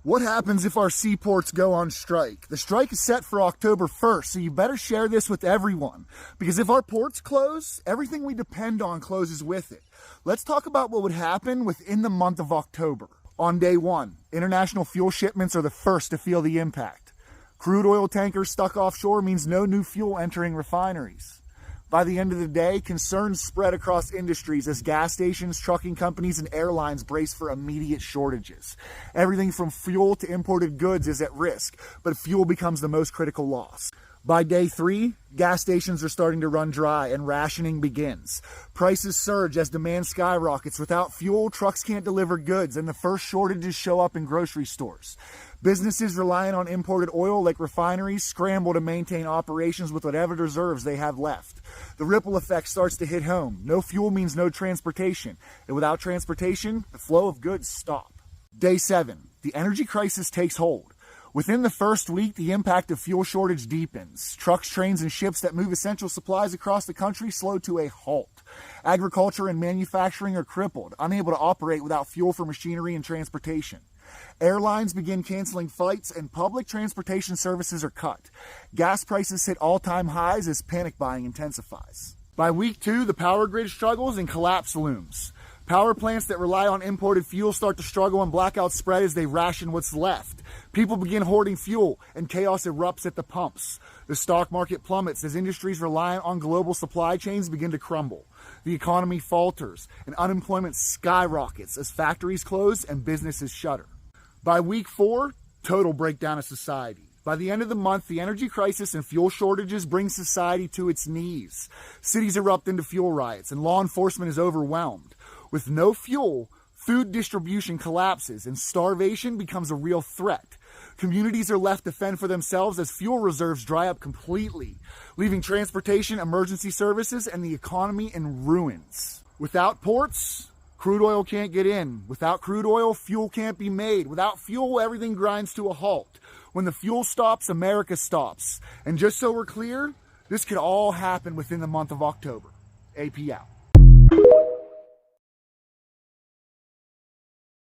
What happens if our seaports go on strike? The strike is set for October 1st, so you better share this with everyone. Because if our ports close, everything we depend on closes with it. Let's talk about what would happen within the month of October. On day one, international fuel shipments are the first to feel the impact. Crude oil tankers stuck offshore means no new fuel entering refineries. By the end of the day, concerns spread across industries as gas stations, trucking companies, and airlines brace for immediate shortages. Everything from fuel to imported goods is at risk, but fuel becomes the most critical loss. By day 3, gas stations are starting to run dry and rationing begins. Prices surge as demand skyrockets. Without fuel, trucks can't deliver goods, and the first shortages show up in grocery stores. Businesses relying on imported oil, like refineries, scramble to maintain operations with whatever reserves they have left. The ripple effect starts to hit home. No fuel means no transportation, and without transportation, the flow of goods stop. Day 7, the energy crisis takes hold. Within the first week, the impact of fuel shortage deepens. Trucks, trains, and ships that move essential supplies across the country slow to a halt. Agriculture and manufacturing are crippled, unable to operate without fuel for machinery and transportation. Airlines begin canceling flights, and public transportation services are cut. Gas prices hit all-time highs as panic buying intensifies. By week 2, the power grid struggles and collapse looms. Power plants that rely on imported fuel start to struggle and blackouts spread as they ration what's left. People begin hoarding fuel and chaos erupts at the pumps. The stock market plummets as industries reliant on global supply chains begin to crumble. The economy falters and unemployment skyrockets as factories close and businesses shutter. By week 4, total breakdown of society. By the end of the month, the energy crisis and fuel shortages bring society to its knees. Cities erupt into fuel riots and law enforcement is overwhelmed. With no fuel, food distribution collapses and starvation becomes a real threat. Communities are left to fend for themselves as fuel reserves dry up completely, leaving transportation, emergency services, and the economy in ruins. Without ports, crude oil can't get in. Without crude oil, fuel can't be made. Without fuel, everything grinds to a halt. When the fuel stops, America stops. And just so we're clear, this could all happen within the month of October. AP out.